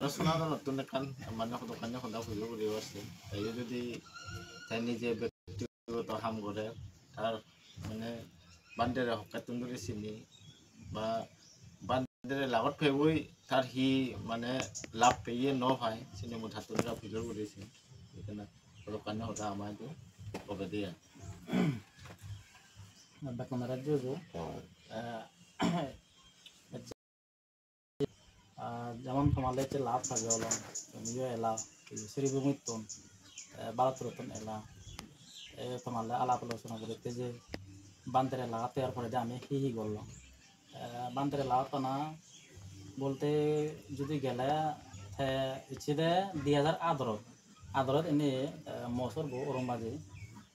Personal নতুন এখন মানে দোকানে খোলা খুলিব কৰিব আছে তাই যদি তাই নিজে ব্যক্তিগত কাম কৰে তাৰ মানে বান্দেৰে হকাতুন ধৰি চিনি বা বান্দেৰে লাগত ফেবই তাৰ হি মানে লাভ পেয়ে ন ভাই চিনি মুঠাতুনরা ভিডিও করেছে এখানে দোকানে হতা আমাদের কবে দিয়া Bakamara Jojo যেমন তোমাদের যে লাভ থাকে হলো তুমিও এলা শ্রীভূমিত্তন বালাতুরতন এলা তোমাদের আলাপ আলোচনা করতে যে বান্তের লাগাতে আর পরে যে আমি হি করলাম বান্তের লাগাতো না বলতে যদি গেলে ইচ্ছে 2018 আদরত এনে মসর বো ওরমবাজি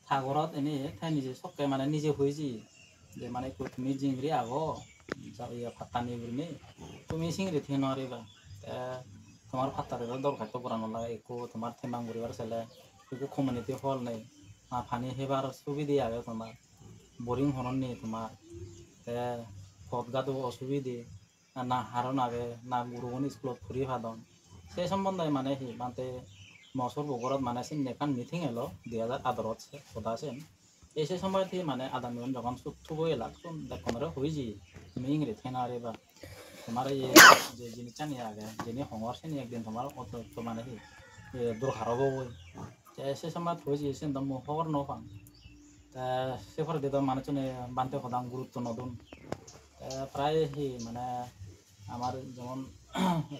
সাগরত এনে ঠাই নিজে সবকে মানে নিজে হয়েছি যে মানে তুমি জিংরি আগো ফাত্তানি গুরনি তুমি সিংরি থে নরিবা তোমার ফাত্তা দেবে দরকার তো করানো লাগে একটু তোমার থেমাং গুরিবার ছেলে একটু কমিউনিটি হল নেই ফানি হেবার সুবিধে আগে তোমার বোরিং হরন নেই তোমার পদগাদো অসুবিধে না হারন আগে না গুরুগুন স্কুলত ফুরি ভাদন সেই সম্বন্ধে মানে হি মানতে মসর বগরত মানে সিন মিটিং এলো 2018 সদাসেন এই সেই সময় মানে আদান যখন থুবো এলাক দেখো হয়েছি তুমি ইংরে থেনা রে বা তোমার এই যে জিনিসটা নিয়ে আগে যিনি হংর সে একদিন তোমার অত মানে হি দূর হারাবো বই সে সময় হয়েছি সে তো হর নফাং সে ফলে দিত মানুষজনে বানতে হদাম গুরুত্ব নতুন প্রায় হি মানে আমার যেমন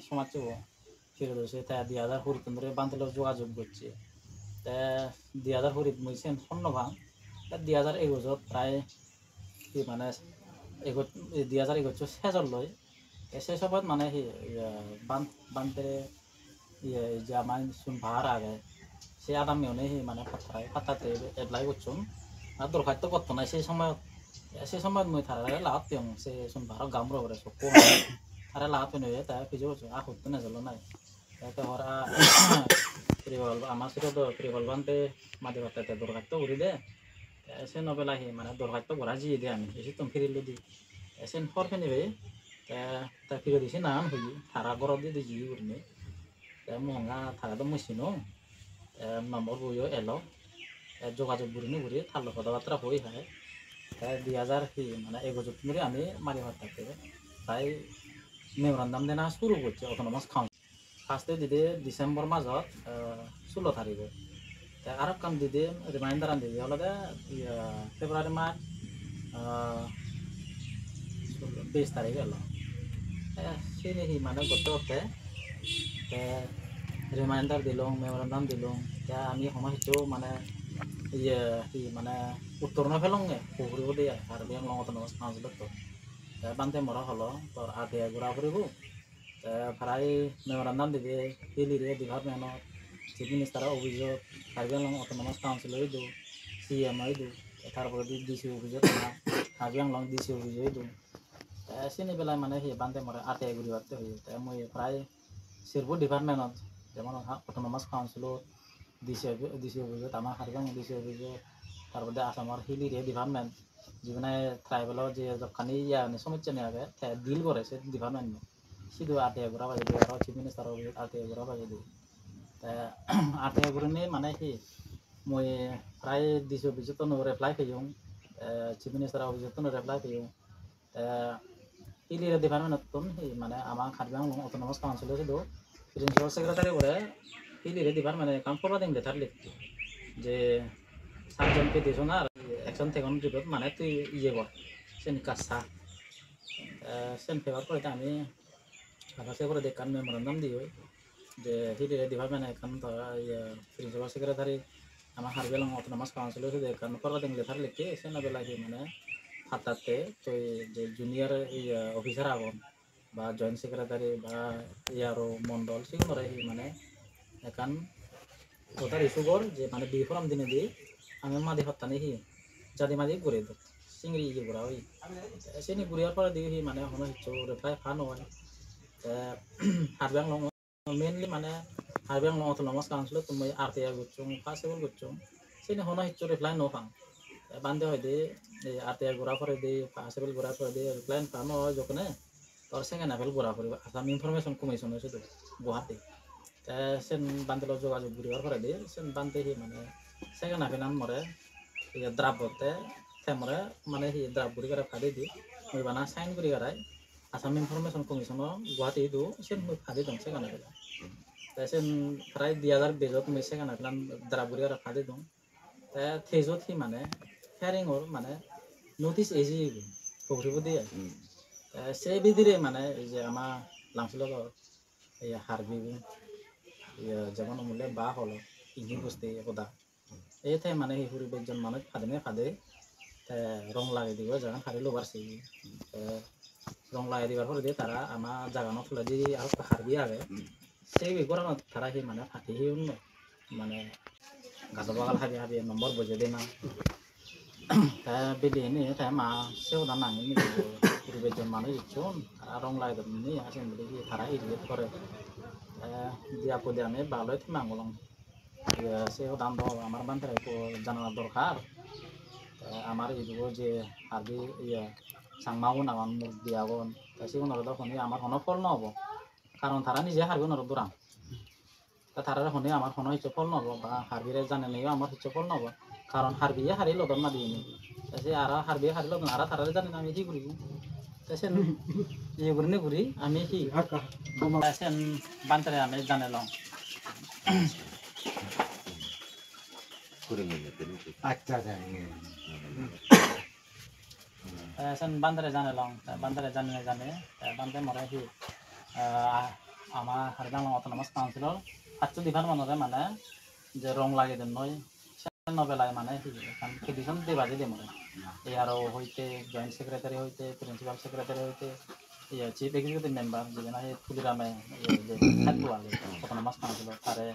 সমাজ ফিরে রয়েছে তাই 2000 ধরে বানতে যোগাযোগ করছে 2000 মইছেন স্বর্ণ ভাঙ 2021 প্রায় কি মানে 2021 শেষর লয় সেই সময় মানে হি বানতে যে আমার শুন ভাড়া আগে সে আদাম মেনে হি মানে ফাত্তাতে এপ্লাই করছুন আর দরখাস্ত করতো না সেই সময় মই থারা লাগাত পেয়ং সে শুন ভাড়া গামরো করে সব থারা লাগাত পেয়ে তাই ফিজে করছো আহত না জল নাই তাই হরা প্রিবল আমার সেটা তো প্রিবল বানতে মাঝে বাতাতে দরখাস্ত করে দে এসে নবেলা হি মানে দরখাস্ত করা জিয়ে দে আমি এসে তুমি ফিরিল দি এসে ফর ফেনে তা ফিরে দিছি না হই থারা গরব দিয়ে জিয়ে করনে মহঙ্গা থারা তো মেশিনও নম্বর বইও এলো যোগাযোগ বুড়িনি বুড়ি থালো কথাবার্তা হই হয় 2000 হি মানে 21 ধরে আমি মারি ভাত থাকতে প্রায় মেমোরান্ডাম দেনা শুরু করছে অটোনমাস কাউন্সিল ফার্স্টে দিদি ডিসেম্বর মাসত 16 তারিখে আর কাম দিদি রিমাইন্ডার আন দিদি হলো ফেব্রুয়ারি মাস 20 তারিখে এলো সেই হি মানে করতে করতে রিমাইন্ডার দিলং মেমোরান্ডাম দিলং আমি সময় মানে ইয়ে হি মানে উত্তর না ফেলং পুকুরিব দিয়ে আর বেং লং অটোনমাস কাউন্সিলত তো বানতে মরা হলো তোর আগে ঘোরা ফুরিব প্রায় মেমোরান্ডাম দিদি হিলিরে ডিপার্টমেন্টত চিফ মিনিস্টারের অভিযোগ কার্বি আংলং অটোনমাস কাউন্সিলর দু সিএম দু তারপরে ডিসি অভিযোগ কার্বি আংলং ডিসি অভিযোগ দু চিনি বেলায় মানে হি বানতে মরে আটে ঘুরি বাড়তে হয়ে মই প্রায় শিরপুর ডিপার্টমেন্টত যেমন অটোনমাস কাউন্সিলর ডিসি অভিযোগ আমার কার্বি আংলং ডিসি অভিযোগ তারপরে আসামের হিলিরে ডিপার্টমেন্ট যেখানে ট্রাইবেলর যে যখানি সমস্যা নিয়ে আগে ডিল করে সে ডিপার্টমেন্ট সিধু আটে ঘোরা বাজে দিয়ে আর চিফ মিনিস্টার অভিযোগ আটে ঘোরা বাজে দিয়ে আটে ঘুরে মানে কি মই প্রায় ডিসি অভিযোগ তো রেপ্লাই পেয়ে চিফ মিনিস্টার অভিযোগ তো রেপ্লাই পেয়ে হিলিরে ডিপার্টমেন্ট মানে আমার কার্বি আংলং অটোনমাস কাউন্সিলর শুধু প্রিন্সিপাল সেক্রেটারি করে হিলিরে ডিপার্টমেন্ট কাম করবা দিন লেটার লিখতে যে সাতজন পেটিশন আর একজন থেকে রিপোর্ট মানে তুই ইয়ে কর সেন কাজটা সেন ফেভার করে আমি আকাশে করে দেখান মেমোরান্ডাম দিই যে হিলিরে ডিপার্টমেন্ট এখন প্রিন্সিপাল সেক্রেটারি আমার কার্বি আংলং অটোনমাস কাউন্সিলর শুধু এখন করবা দিন লেটার লিখে সে না বেলা মানে হাতাতে তো যে জুনিয়র অফিসার আগন বা জয়েন্ট সেক্রেটারি বা ইয়ারো মন্ডল সেগুলো মানে এখন ওটার ইস্যু কর যে মানে বি ফর্ম দিনে দিয়ে আমি মাদি হত্যানি হি জাদি মাদি ঘুরে দো চিংড়ি ইয়ে ঘুরা ওই সেনি ঘুরিয়ার পরে দিয়ে হি মানে হনো হিচ্ছু রেপ্লাই ফান হয় কার্বি আংলং মেনলি মানে কার্বি আংলং অটোনমাস কাউন্সিলর তুমি আরটিআই করছো পাসেবল করছো সেনি হনো হিচ্ছু রিপ্লাই নো ফাং বান্ধে হয় দিয়ে আরটিআই ঘোরা পরে দিয়ে পাসেবল ঘোরা পরে দিয়ে রিপ্লাই ফান হয় যখন তোর সেকেন্ড আপেল ঘোরা পড়ব আসাম ইনফরমেশন কমিশন শুধু গুয়াহাটি সেন বান্তে যোগাযোগ করিবার পরে দিয়ে সেন বান্তে মানে সেকেন্ড আপেল মরে দ্রাবতে মরে মানে দ্রাব করি করে ফাদি দি বানা সাইন করি গারাই আসাম ইনফরমেশন কমিশন গুয়াহাটি দু সেন ফাদি দং সেকেন্ড আপেল সেন প্রায় 2020 মই সেকেন্ড আপেল দ্রাব করি করে ফাদি দং থেজত হি মানে হেয়ারিংর মানে নোটিস এজি পকরিব দিয়ে সেই বিধিরে মানে এই যে আমার লাংছিল এই হারবি যেমন মূল্যে বা হলো ইঞ্জিন বস্তি একদা এই ঠাই মানে সেই পরিবেশজন মানুষ ফাদে ফাদে রং লাগাই দিব জাগান হারি লবারছে রং লাগাই দিবার পরে দিয়ে তারা আমার জাগানো ফুলে দিয়ে আর হারবি আগে সেই বিপরানো তারা সেই মানে ফাটি সেই মানে গাছ বাগাল হাবি হাবি নম্বর বুঝে দে না বিলি ini mah sewa danang ini puribejon mana itu arong lai dan ini asin beli thara ini kore dia pun dia me balo itu manggolong ya sewa dan do amar banter itu jangan dorkar amar itu je harbi ya sang mau nawan dia gon tapi kan orang ini amar hono fol nobo karon thara ni je harbi orang durang thara honi amar hono itu fol nobo ba harbi re janen ini amar itu fol nobo কারণ হারবিয়ে হারিয়ে লোদন না দিইনি তাই আর হারবিয়ে হারিয়ে লোদন আর তারা জানি আমি কি করি তাই ইয়ে করি না করি আমি কি তাই বান্তরে আমি জানে লং আচ্ছা জানি বান্তরে জানে লং বান্তরে জানে জানে বান্তে মরে কি আমার হারদাং অটোনমাস কাউন্সিলর 8 ডিপার্টমেন্টরে মানে যে রং লাগে দেন নয় নবেলায় মানে পিটিশন দেবাজি দে মনে এই আরো হইতে জয়েন্ট সেক্রেটারি হইতে প্রিন্সিপাল সেক্রেটারি হইতে চিফ এক্সিকিউটিভ মেম্বার যেখানে ফুলিরামে যে থাকবো আগে তখন মাস কাউন্সিল তারে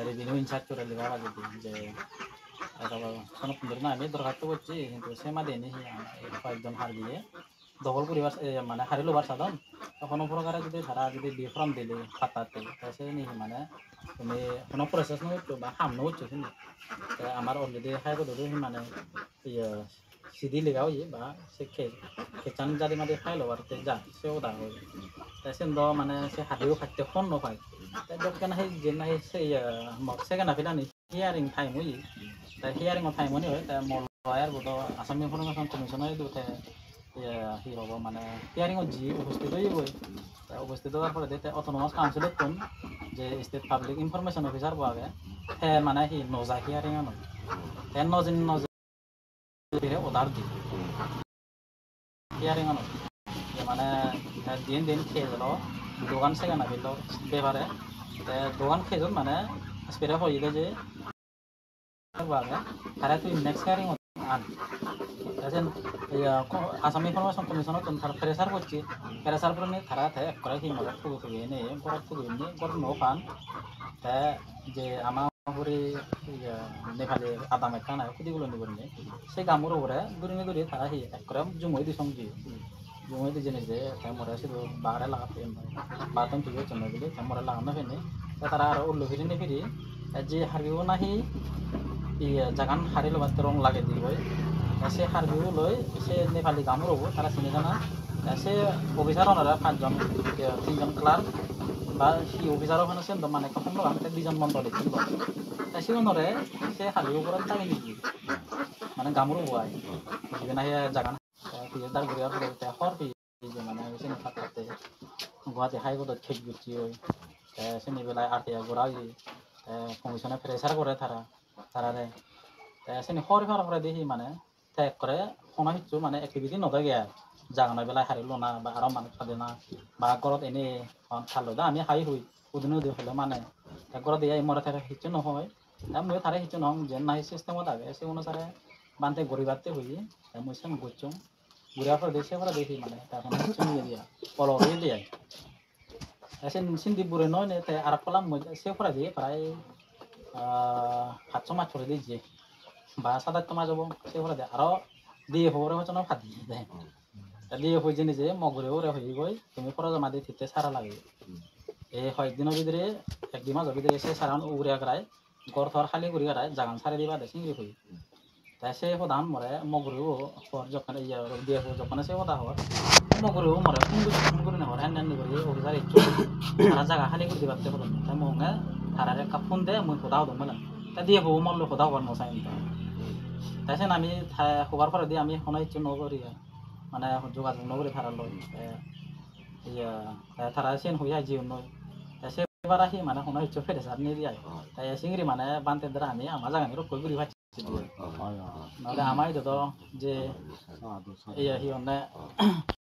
রেভিনিউ ইনচার্জ করে লিখা বাজে যে কোনো সুন্দর না আমি দরখাস্ত করছি কিন্তু সে মা দেয়নি কয়েকজন হার দিয়ে দখল করিবার মানে হারি লোবার সাধন কোনো প্রকারে যদি তারা যদি বিফ্রম দিলে খাতাতে সে নি মানে তুমি কোনো প্রসেস নহতো বা হাম নহতো কিন্তু আমার অলরেডি হাই করতে মানে সিডি লেগাও বা সে খেচান জারি মাদি খাই লবার যা সেও দা হয় তাই সে মানে সে হাতিও খাইতে ফোন নপায় তাই দোকান সেই যে না সেই সেকেন্ড আফিলানি হিয়ারিং টাইম হই তাই হিয়ারিং টাইম হনি হয় তাই মল লয়ার বড় আসাম ইনফরমেশন কমিশনের দুতে হি হব মানে হিয়ারিং জি উপস্থিত হয়ে গই উপস্থিত হওয়ার পরে দেখতে অটোনমাস কাউন্সিলত কোন যে স্টেট পাবলিক ইনফরমেশন অফিসার পাওয়া গে মানে হি নজা হিয়ারিং আনো নজিন নজ অর্ডার দি হিয়ারিং আনো মানে দিন দিন খেয়ে গেল দোকান সেখান আবিল বেবারে দোকান খেয়ে মানে স্পেরে হয়ে যে তারা তুই নেক্সট হিয়ারিং আন আসাম ইনফরমেশন কমিশনত তারা প্রেসার করছি প্রেসার করে তারা করে কি মারা ফুগু ফুগু এনে গরম ফুগু এনে গরম ন পান যে আমার উপরে নেপালে আদাম একটা না খুদিগুলো নিয়ে করি সেই গামুর উপরে দূরে দূরে তারা করে জুমই দি সঙ্গে জুমই দি জিনিস যে মরে শুধু বাহারে লাগাতে বাতন ঠিক হচ্ছে না বলে মরে লাগানো ফেনে তারা আর উল্লু ফিরে নে ফিরি যে হারবিও নাহি জাগান হারিল বা রং লাগে দিব সে হারবিও লই সে নেপালি গামুর হবো তারা চিনি জানা সে অফিসার ওনারা 5জন 3জন ক্লার্ক বা সেই অফিসার ওখানে সে মানে কখন লোক আমাকে 2জন মন্ডলী ছিল তাই সে ওনরে সে হারবিও করে তাকে নিবি মানে গামুর হবো আই না জাগান তার ঘুরে হর যে মানে সে থাকতে গুয়াহাটি হাইকোর্টত খেপ গুছি সে বেলায় আটিয়া ঘোরা কমিশনে প্রেসার করে তারারে সে হর হওয়ার পরে দেখি মানে ত্যাগ করে শোনা শিখছো মানে এক্টিভিটি নদয় গিয়া জাগানোর বেলায় হারিলো না বা আরো মানুষ খাদে না বা ঘৰত এনে খালো দা আমি হাই হই উদিনো দি হলে মানে ঘৰত এই মরে থাকে শিখছো নহয় মই তারে শিখছো নহ যে নাই সিস্টেমত আগে সে অনুসারে বানতে গরিবাতে হই মই সে ঘুরছো ঘুরার পর দেশে করে দেখি মানে তখন শিখছো নিয়ে দিয়া পলো হয়ে দিয়ে সে সিন্ধি বুড়ে নয় আর কলাম সে করে দিয়ে প্রায় 700 মাছ করে দিয়েছে বা 700 মাছ হবো সে করে দিয়ে আরো দিয়ে হবরে হচ্ছে না ফাটি দেয় দিয়ে হয়ে যে নিজে মগুরে ওরে হয়ে গই তুমি পরে জমা দিয়ে ঠিকতে সারা লাগে এই কয়েকদিনের ভিতরে একদিন মাঝের ভিতরে সে সারা উড়িয়া করায় গড় থর খালি করি করায় জাগান সারি দিবা দেয় চিংড়ি হই তাই সে প্রধান মরে মগুরেও যখন দিয়ে যখন সে কথা হওয়ার নগরে ও মরে ফোন করে না হরে আন্যান্য করে অফিসার ইচ্ছু তারা জায়গা খালি করে দিবার হলো তাই মনে তারা একটা ফোন দে মুই খোদাও দম বলে তাই দিয়ে বউ মরলো খোদাও কর মশাই তাই সেন আমি খবর পরে দিয়ে আমি শোনা ইচ্ছু নগরি মানে যোগাযোগ নগরে তারা লই ইয়া তারা সেন হইয়া জিও নয় তাই সেবার আহি মানে শোনা ইচ্ছু ফেরে সার নিয়ে দিয়ে তাই সিংড়ি মানে বানতে দ্বারা আমি আমার জায়গা রক্ষা করি ভাবছি নহলে আমায় তো যে ইয়া হি অন্য